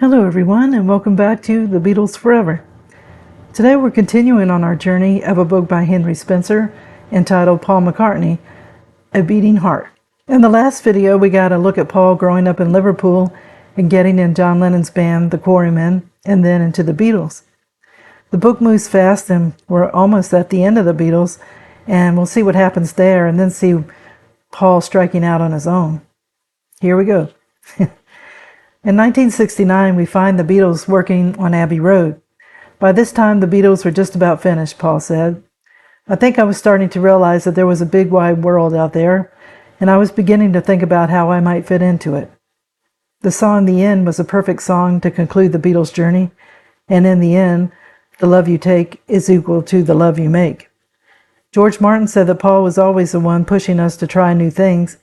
Hello everyone, and welcome back to The Beatles Forever. Today we're continuing on our journey of a book by Henry Spencer entitled Paul McCartney, A Beating Heart. In the last video we got a look at Paul growing up in Liverpool and getting in John Lennon's band, the Quarrymen, and then into the Beatles. The book moves fast and we're almost at the end of the Beatles, and we'll see what happens there and then see Paul striking out on his own. Here we go. In 1969, we find the Beatles working on Abbey Road. By this time, the Beatles were just about finished, Paul said. I think I was starting to realize that there was a big wide world out there, and I was beginning to think about how I might fit into it. The song "The End" was a perfect song to conclude the Beatles' journey, and in the end, the love you take is equal to the love you make. George Martin said that Paul was always the one pushing us to try new things.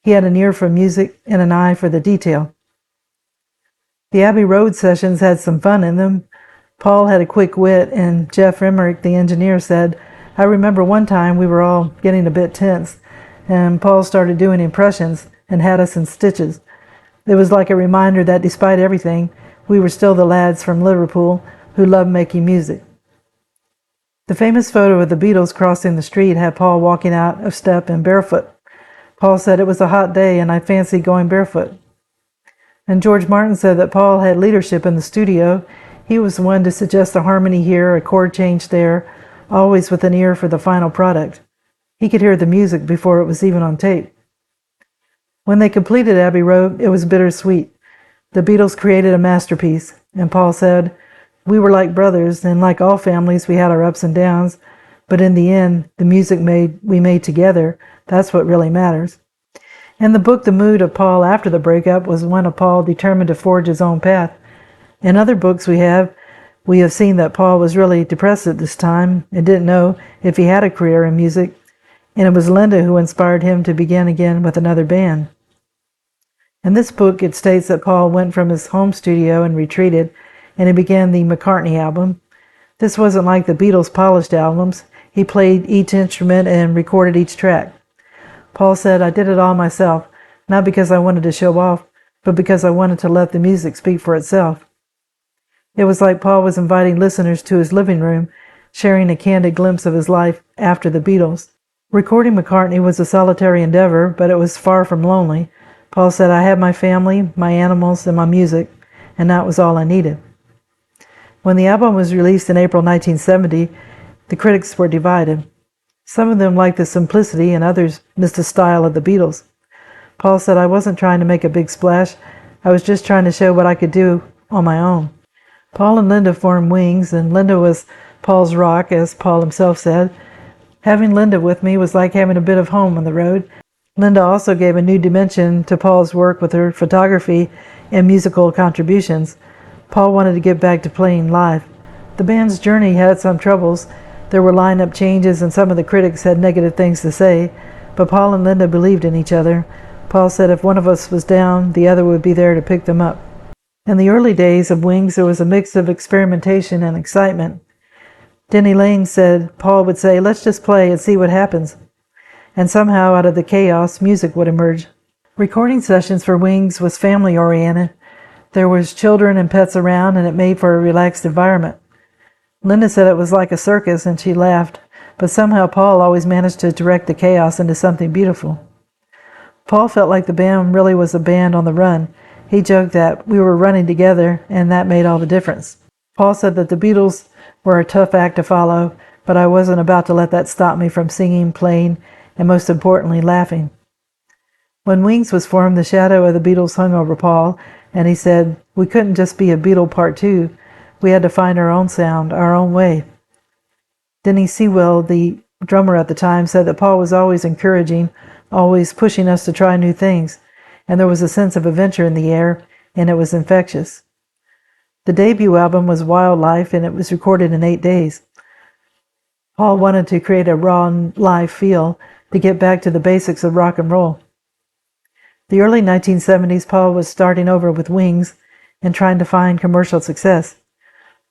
He had an ear for music and an eye for the detail. The Abbey Road sessions had some fun in them. Paul had a quick wit, and Jeff Emmerich, the engineer, said, "I remember one time we were all getting a bit tense, and Paul started doing impressions and had us in stitches. It was like a reminder that despite everything, we were still the lads from Liverpool who loved making music." The famous photo of the Beatles crossing the street had Paul walking out of step and barefoot. Paul said, "It was a hot day and I fancied going barefoot." And George Martin said that Paul had leadership in the studio. He was the one to suggest a harmony here, a chord change there, always with an ear for the final product. He could hear the music before it was even on tape. When they completed Abbey Road, it was bittersweet. The Beatles created a masterpiece, and Paul said, "We were like brothers, and like all families, we had our ups and downs, but in the end, the music we made together, that's what really matters." In the book, the mood of Paul after the breakup was one of Paul determined to forge his own path. In other books we have seen that Paul was really depressed at this time and didn't know if he had a career in music, and it was Linda who inspired him to begin again with another band. In this book, it states that Paul went from his home studio and retreated, and he began the McCartney album. This wasn't like the Beatles' polished albums. He played each instrument and recorded each track. Paul said, "I did it all myself, not because I wanted to show off, but because I wanted to let the music speak for itself." It was like Paul was inviting listeners to his living room, sharing a candid glimpse of his life after the Beatles. Recording McCartney was a solitary endeavor, but it was far from lonely. Paul said, "I had my family, my animals, and my music, and that was all I needed." When the album was released in April 1970, the critics were divided. Some of them liked the simplicity, and others missed the style of the Beatles. Paul said, "I wasn't trying to make a big splash. I was just trying to show what I could do on my own." Paul and Linda formed Wings, and Linda was Paul's rock, as Paul himself said. "Having Linda with me was like having a bit of home on the road." Linda also gave a new dimension to Paul's work with her photography and musical contributions. Paul wanted to get back to playing live. The band's journey had some troubles. There were lineup changes, and some of the critics had negative things to say, but Paul and Linda believed in each other. Paul said if one of us was down, the other would be there to pick them up. In the early days of Wings, there was a mix of experimentation and excitement. Denny Laine said Paul would say, "Let's just play and see what happens." And somehow, out of the chaos, music would emerge. Recording sessions for Wings was family-oriented. There was children and pets around, and it made for a relaxed environment. Linda said it was like a circus, and she laughed, but somehow Paul always managed to direct the chaos into something beautiful. Paul felt like the band really was a band on the run. He joked that we were running together, and that made all the difference. Paul said that the Beatles were a tough act to follow, but I wasn't about to let that stop me from singing, playing, and most importantly, laughing. When Wings was formed, the shadow of the Beatles hung over Paul, and he said, "We couldn't just be a Beatle Part 2. We had to find our own sound, our own way." Denny Sewell, the drummer at the time, said that Paul was always encouraging, always pushing us to try new things, and there was a sense of adventure in the air, and it was infectious. The debut album was Wildlife, and it was recorded in 8 days. Paul wanted to create a raw, live feel to get back to the basics of rock and roll. The early 1970s, Paul was starting over with Wings and trying to find commercial success.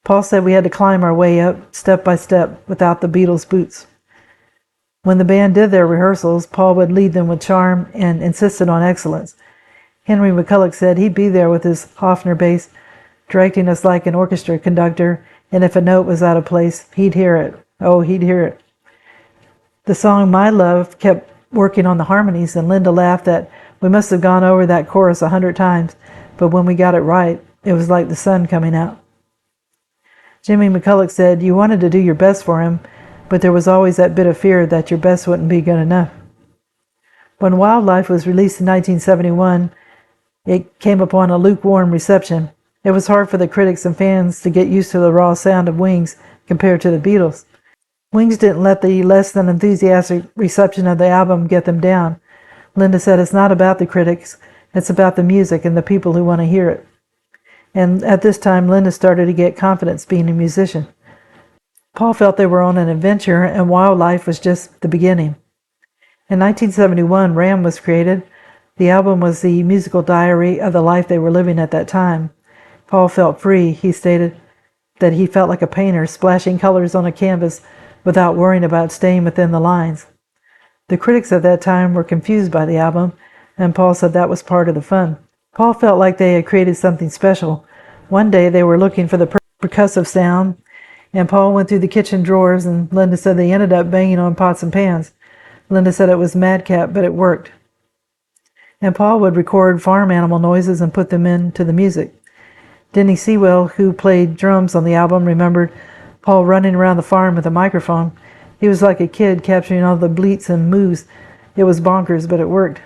Paul said we had to climb our way up, step by step, without the Beatles' boots. When the band did their rehearsals, Paul would lead them with charm and insisted on excellence. Henry McCulloch said he'd be there with his Hofner bass, directing us like an orchestra conductor, and if a note was out of place, he'd hear it. Oh, he'd hear it. The song My Love kept working on the harmonies, and Linda laughed that we must have gone over that chorus 100 times, but when we got it right, it was like the sun coming out. Jimmy McCulloch said, "You wanted to do your best for him, but there was always that bit of fear that your best wouldn't be good enough." When Wildlife was released in 1971, it came upon a lukewarm reception. It was hard for the critics and fans to get used to the raw sound of Wings compared to the Beatles. Wings didn't let the less than enthusiastic reception of the album get them down. Linda said, "It's not about the critics, it's about the music and the people who want to hear it." And at this time, Linda started to get confidence being a musician. Paul felt they were on an adventure, and Wildlife was just the beginning. In 1971, Ram was created. The album was the musical diary of the life they were living at that time. Paul felt free. He stated that he felt like a painter splashing colors on a canvas without worrying about staying within the lines. The critics at that time were confused by the album, and Paul said that was part of the fun. Paul felt like they had created something special. One day they were looking for the percussive sound, and Paul went through the kitchen drawers, and Linda said they ended up banging on pots and pans. Linda said it was madcap, but it worked. And Paul would record farm animal noises and put them into the music. Denny Sewell, who played drums on the album, remembered Paul running around the farm with a microphone. He was like a kid capturing all the bleats and moos. It was bonkers, but it worked.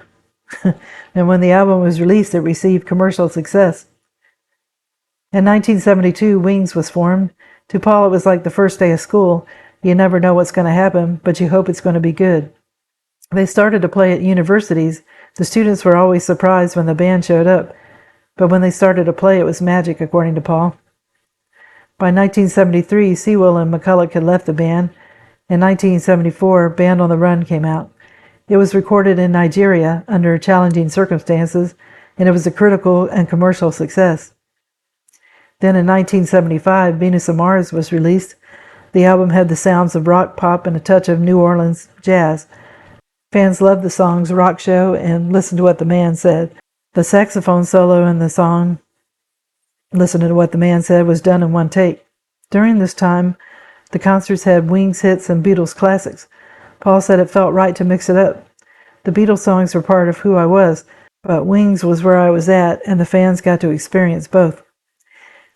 And when the album was released, it received commercial success. In 1972, Wings was formed. To Paul, it was like the first day of school. You never know what's going to happen, but you hope it's going to be good. They started to play at universities. The students were always surprised when the band showed up, but when they started to play, it was magic, according to Paul. By 1973, Sewell and McCulloch had left the band. In 1974, Band on the Run came out. It was recorded in Nigeria under challenging circumstances, and it was a critical and commercial success. Then in 1975, Venus of Mars was released. The album had the sounds of rock, pop, and a touch of New Orleans jazz. Fans loved the songs Rock Show and Listen to What the Man Said. The saxophone solo in the song Listen to What the Man Said was done in one take. During this time, the concerts had Wings hits and Beatles classics. Paul said it felt right to mix it up. The Beatles songs were part of who I was, but Wings was where I was at, and the fans got to experience both.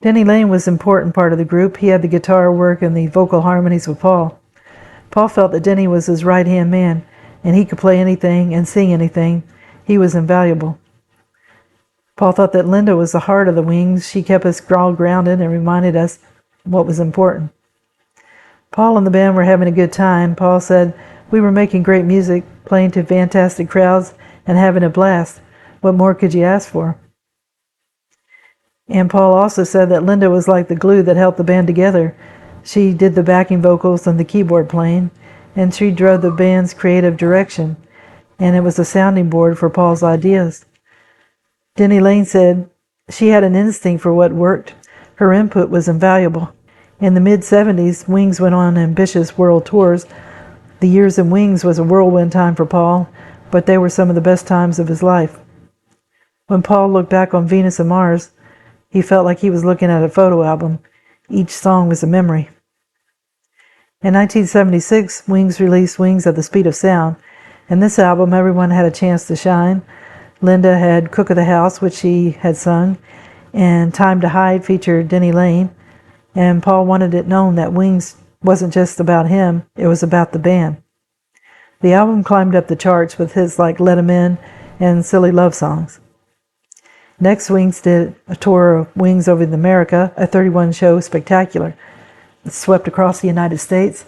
Denny Laine was an important part of the group. He had the guitar work and the vocal harmonies with Paul. Paul felt that Denny was his right-hand man, and he could play anything and sing anything. He was invaluable. Paul thought that Linda was the heart of the Wings. She kept us all grounded and reminded us what was important. Paul and the band were having a good time. Paul said, "We were making great music, playing to fantastic crowds, and having a blast. What more could you ask for?" And Paul also said that Linda was like the glue that held the band together. She did the backing vocals and the keyboard playing, and she drove the band's creative direction, and it was a sounding board for Paul's ideas. Denny Laine said she had an instinct for what worked. Her input was invaluable. In the mid-70s, Wings went on ambitious world tours. The years in Wings was a whirlwind time for Paul, but they were some of the best times of his life. When Paul looked back on Venus and Mars, he felt like he was looking at a photo album. Each song was a memory. In 1976, Wings released Wings at the Speed of Sound. In this album, everyone had a chance to shine. Linda had Cook of the House, which she had sung, and Time to Hide featured Denny Laine. And Paul wanted it known that Wings wasn't just about him, it was about the band. The album climbed up the charts with hits like Let 'Em In and Silly Love Songs. Next, Wings did a tour of Wings Over America, a 31-show spectacular. It swept across the United States.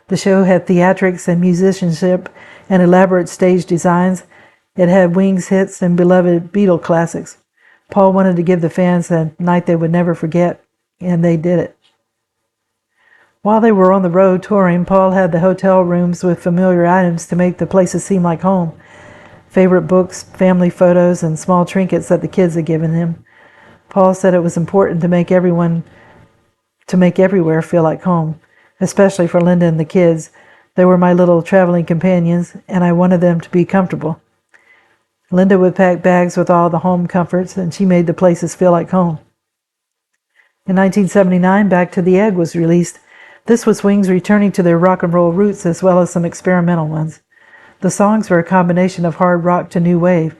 The show had theatrics and musicianship and elaborate stage designs. It had Wings hits and beloved Beatle classics. Paul wanted to give the fans a night they would never forget, and they did it. While they were on the road touring, Paul had the hotel rooms with familiar items to make the places seem like home. Favorite books, family photos, and small trinkets that the kids had given him. Paul said it was important to make everywhere feel like home, especially for Linda and the kids. They were my little traveling companions, and I wanted them to be comfortable. Linda would pack bags with all the home comforts, and she made the places feel like home. In 1979, Back to the Egg was released. This was Wings returning to their rock and roll roots as well as some experimental ones. The songs were a combination of hard rock to new wave.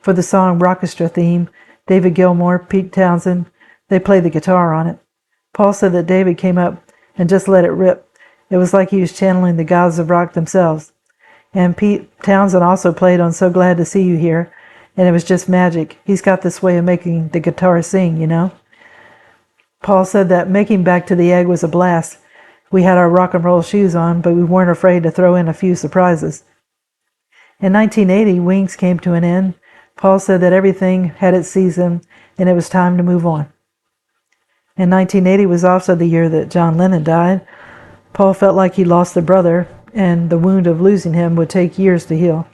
For the song Rockestra theme, David Gilmour, Pete Townsend, they played the guitar on it. Paul said that David came up and just let it rip. It was like he was channeling the gods of rock themselves. And Pete Townsend also played on So Glad to See You Here, and it was just magic. He's got this way of making the guitar sing, you know? Paul said that making Back to the Egg was a blast. We had our rock and roll shoes on, but we weren't afraid to throw in a few surprises. In 1980, Wings came to an end. Paul said that everything had its season, and it was time to move on. And 1980 was also the year that John Lennon died. Paul felt like he lost a brother, and the wound of losing him would take years to heal.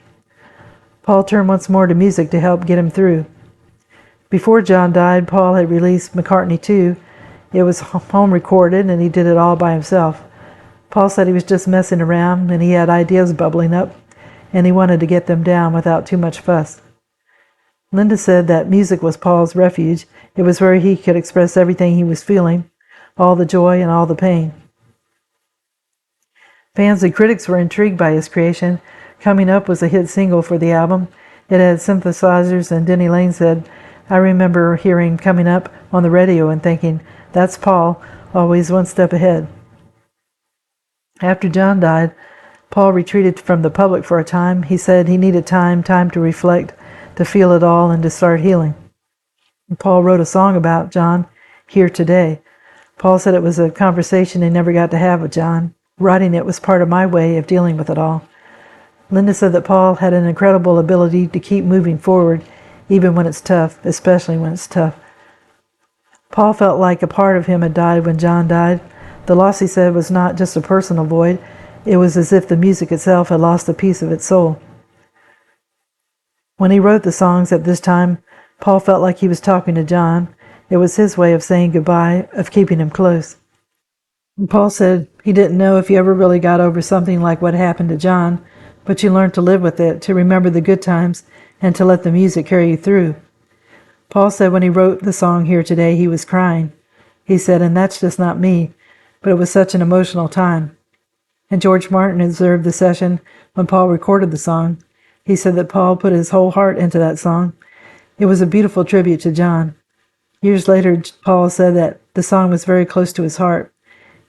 Paul turned once more to music to help get him through. Before John died, Paul had released McCartney 2. It was home recorded, and he did it all by himself. Paul said he was just messing around, and he had ideas bubbling up, and he wanted to get them down without too much fuss. Linda said that music was Paul's refuge. It was where he could express everything he was feeling, all the joy and all the pain. Fans and critics were intrigued by his creation. Coming Up was a hit single for the album. It had synthesizers, and Denny Lane said, "I remember hearing Coming Up on the radio and thinking, that's Paul, always one step ahead." After John died, Paul retreated from the public for a time. He said he needed time to reflect, to feel it all, and to start healing. And Paul wrote a song about John, Here Today. Paul said it was a conversation he never got to have with John. Writing it was part of my way of dealing with it all. Linda said that Paul had an incredible ability to keep moving forward, even when it's tough, especially when it's tough. Paul felt like a part of him had died when John died. The loss, he said, was not just a personal void. It was as if the music itself had lost a piece of its soul. When he wrote the songs at this time, Paul felt like he was talking to John. It was his way of saying goodbye, of keeping him close. And Paul said he didn't know if he ever really got over something like what happened to John, but you learned to live with it, to remember the good times, and to let the music carry you through. Paul said when he wrote the song Here Today, he was crying. He said, and that's just not me, but it was such an emotional time. And George Martin observed the session when Paul recorded the song. He said that Paul put his whole heart into that song. It was a beautiful tribute to John. Years later, Paul said that the song was very close to his heart,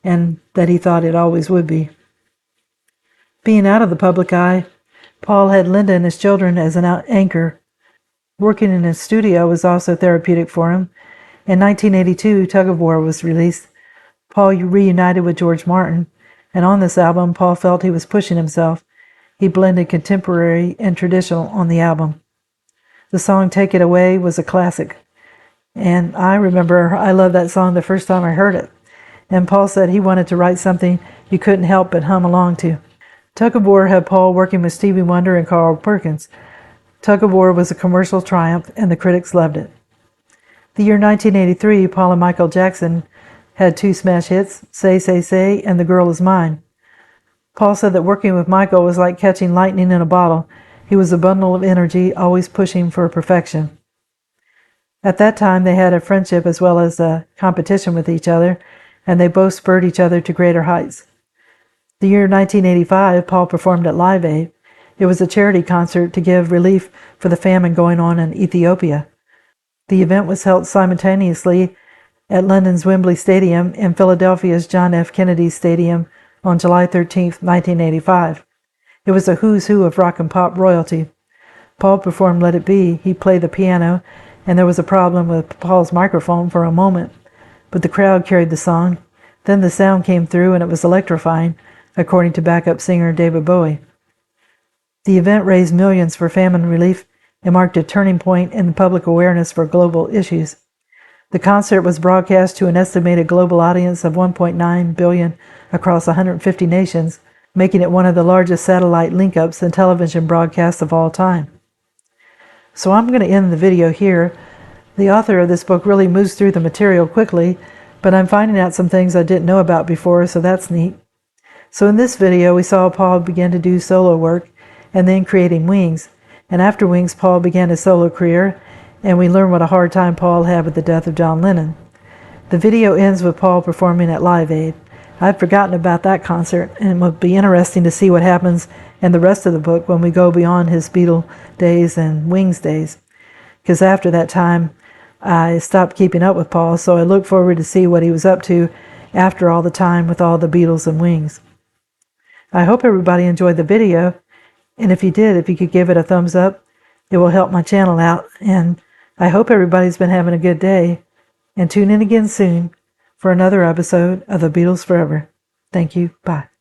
and that he thought it always would be. Being out of the public eye, Paul had Linda and his children as an anchor. Working in his studio was also therapeutic for him. In 1982, Tug of War was released. Paul reunited with George Martin, and on this album, Paul felt he was pushing himself. He blended contemporary and traditional on the album. The song Take It Away was a classic, and I remember I loved that song the first time I heard it. And Paul said he wanted to write something you couldn't help but hum along to. Tug of War had Paul working with Stevie Wonder and Carl Perkins. Tug of War was a commercial triumph, and the critics loved it. The year 1983, Paul and Michael Jackson had two smash hits, Say, Say, Say, and The Girl Is Mine. Paul said that working with Michael was like catching lightning in a bottle. He was a bundle of energy, always pushing for perfection. At that time, they had a friendship as well as a competition with each other, and they both spurred each other to greater heights. The year 1985, Paul performed at Live Aid. It was a charity concert to give relief for the famine going on in Ethiopia. The event was held simultaneously at London's Wembley Stadium and Philadelphia's John F. Kennedy Stadium on July 13, 1985. It was a who's who of rock and pop royalty. Paul performed Let It Be. He played the piano, and there was a problem with Paul's microphone for a moment, but the crowd carried the song. Then the sound came through, and it was electrifying, according to backup singer David Bowie. The event raised millions for famine relief and marked a turning point in public awareness for global issues. The concert was broadcast to an estimated global audience of 1.9 billion across 150 nations, making it one of the largest satellite link-ups and television broadcasts of all time. So I'm going to end the video here. The author of this book really moves through the material quickly, but I'm finding out some things I didn't know about before, so that's neat. So in this video, we saw Paul begin to do solo work and then creating Wings. And after Wings, Paul began his solo career, and we learned what a hard time Paul had with the death of John Lennon. The video ends with Paul performing at Live Aid. I'd forgotten about that concert, and it would be interesting to see what happens in the rest of the book when we go beyond his Beatle days and Wings days. Because after that time, I stopped keeping up with Paul, so I look forward to see what he was up to after all the time with all the Beatles and Wings. I hope everybody enjoyed the video, and if you did, if you could give it a thumbs up, it will help my channel out, and I hope everybody's been having a good day, and tune in again soon for another episode of The Beatles Forever. Thank you. Bye.